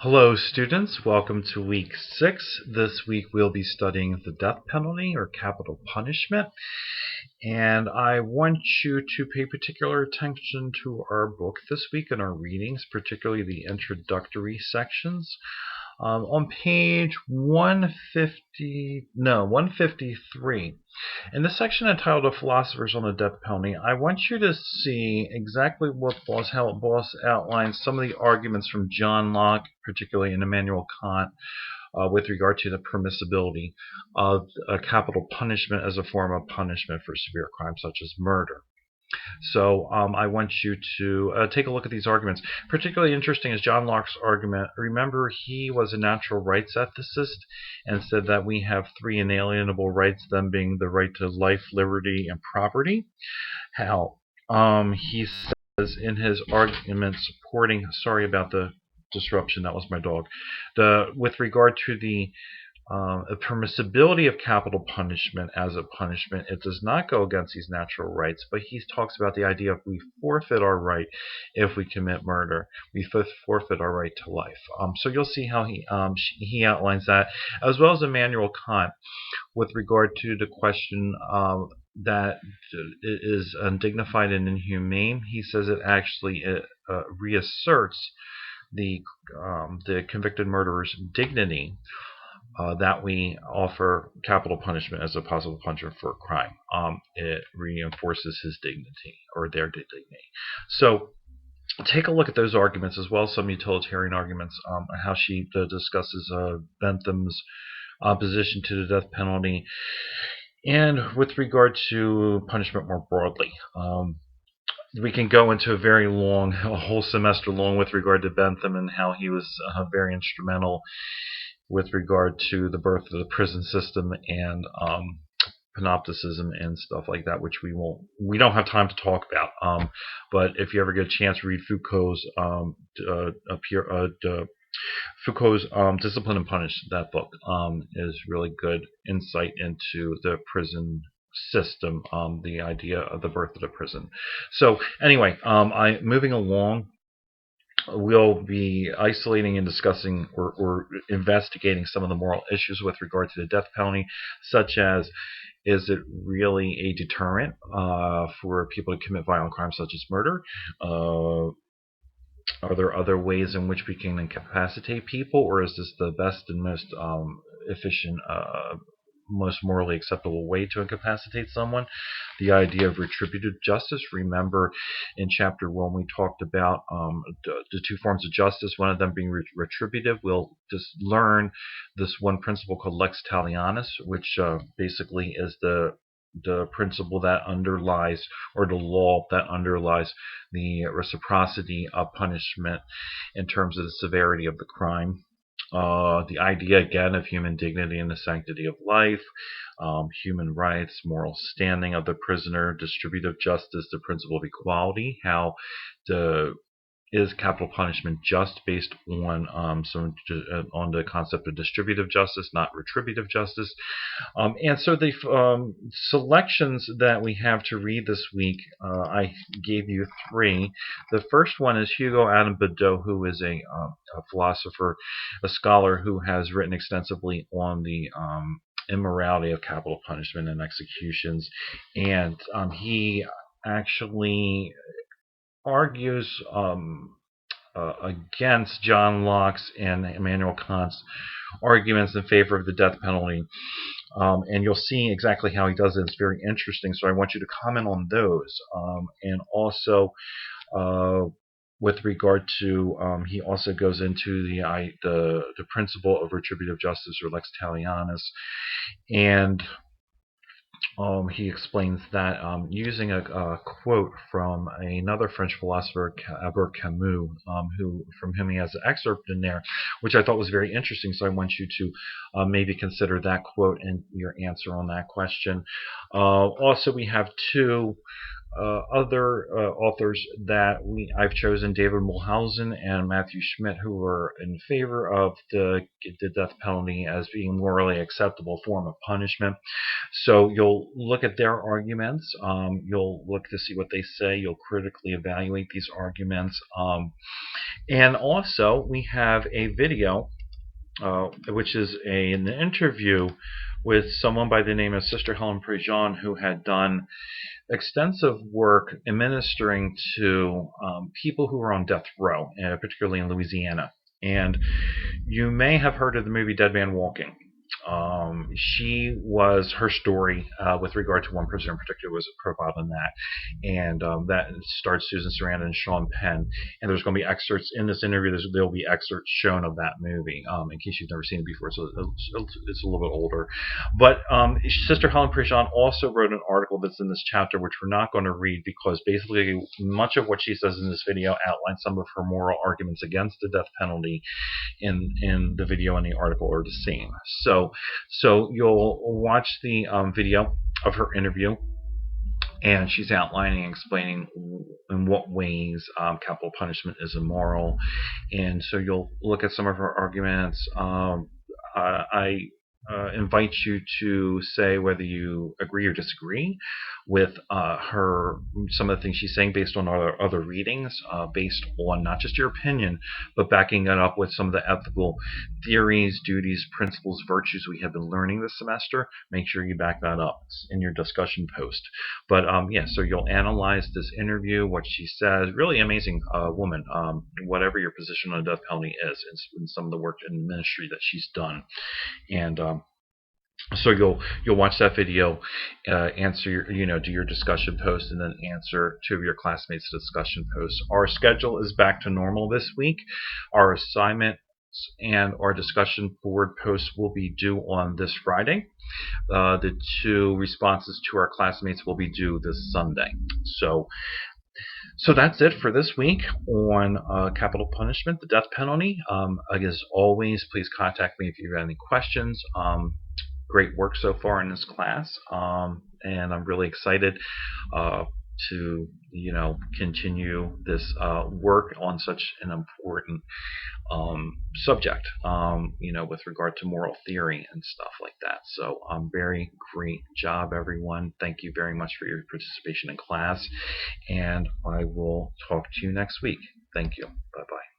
Hello students, welcome to week 6. This week we'll be studying the death penalty or capital punishment, and I want you to pay particular attention to our book this week and our readings, particularly the introductory sections. On page 153, in the section entitled "The Philosophers on the Death Penalty," I want you to see exactly how Boss outlines some of the arguments from John Locke, particularly in Immanuel Kant, with regard to the permissibility of capital punishment as a form of punishment for severe crimes such as murder. So I want you to take a look at these arguments. Particularly interesting is John Locke's argument. Remember, he was a natural rights ethicist and said that we have 3 inalienable rights, them being the right to life, liberty, and property. How he says in his argument supporting, sorry about the disruption, that was my dog, with regard to the permissibility of capital punishment as a punishment, it does not go against these natural rights, but he talks about the idea of we forfeit our right if we commit murder. We forfeit our right to life. So you'll see how he outlines that, as well as Immanuel Kant with regard to the question that it is undignified and inhumane. He says it actually reasserts the convicted murderer's dignity. That we offer capital punishment as a possible punishment for a crime. It reinforces his dignity, or their dignity. So take a look at those arguments, as well as some utilitarian arguments, how she discusses Bentham's opposition to the death penalty, and with regard to punishment more broadly. We can go into a whole semester long with regard to Bentham and how he was very instrumental with regard to the birth of the prison system and panopticism and stuff like that, which we don't have time to talk about. But if you ever get a chance, read Foucault's Discipline and Punish. That book is really good insight into the prison system, the idea of the birth of the prison. So anyway, moving along. We'll be isolating and discussing or investigating some of the moral issues with regard to the death penalty, such as, is it really a deterrent for people to commit violent crimes such as murder? Are there other ways in which we can incapacitate people, or is this the best and most efficient, most morally acceptable way to incapacitate someone? The idea of retributive justice. Remember in chapter 1 we talked about the 2 forms of justice, one of them being retributive. We'll just learn this one principle called lex talionis, which basically is the principle that underlies, or the law that underlies, the reciprocity of punishment in terms of the severity of the crime. The idea again of human dignity and the sanctity of life, human rights, moral standing of the prisoner, distributive justice, the principle of equality, how is capital punishment just based on on the concept of distributive justice, not retributive justice. And so the selections that we have to read this week, I gave you 3. The first one is Hugo Adam Bedeau, who is a philosopher, a scholar who has written extensively on the immorality of capital punishment and executions, and he actually argues against John Locke's and Immanuel Kant's arguments in favor of the death penalty. And you'll see exactly how he does it. It's very interesting, so I want you to comment on those. And also, with regard to, he also goes into the principle of retributive justice, or lex talionis, and he explains that using a quote from another French philosopher, Albert Camus, from whom he has an excerpt in there, which I thought was very interesting. So I want you to maybe consider that quote and your answer on that question. Also, we have 2 Other authors that I've chosen: David Mulhausen and Matthew Schmidt, who were in favor of the death penalty as being a morally acceptable form of punishment. So you'll look at their arguments. You'll look to see what they say. You'll critically evaluate these arguments. And also, we have a video, which is an interview with someone by the name of Sister Helen Prejean, who had done extensive work administering to people who were on death row, particularly in Louisiana. And you may have heard of the movie Dead Man Walking. Her story with regard to one prisoner in particular was profiled in that, and that starred Susan Sarandon and Sean Penn. And there's going to be excerpts in this interview. There'll be excerpts shown of that movie, in case you've never seen it before. So it's a little bit older. But Sister Helen Prejean also wrote an article that's in this chapter, which we're not going to read because basically much of what she says in this video outlines some of her moral arguments against the death penalty in the video and the article are the same. So you'll watch the video of her interview, and she's outlining and explaining in what ways capital punishment is immoral. And so you'll look at some of her arguments. I invite you to say whether you agree or disagree with some of the things she's saying based on other readings, based on not just your opinion, but backing it up with some of the ethical theories, duties, principles, virtues we have been learning this semester. Make sure you back that up in your discussion post. But so you'll analyze this interview, what she says. Really amazing woman, whatever your position on the death penalty is, in some of the work in ministry that she's done. And so you'll watch that video, answer do your discussion post, and then answer two of your classmates' discussion posts. Our schedule is back to normal this week. Our assignments and our discussion board posts will be due on this Friday. The two responses to our classmates will be due this Sunday. So that's it for this week on capital punishment, the death penalty. As always, please contact me if you have any questions. Great work so far in this class, and I'm really excited to continue this work on such an important subject, with regard to moral theory and stuff like that. So very great job, everyone. Thank you very much for your participation in class, and I will talk to you next week. Thank you. Bye-bye.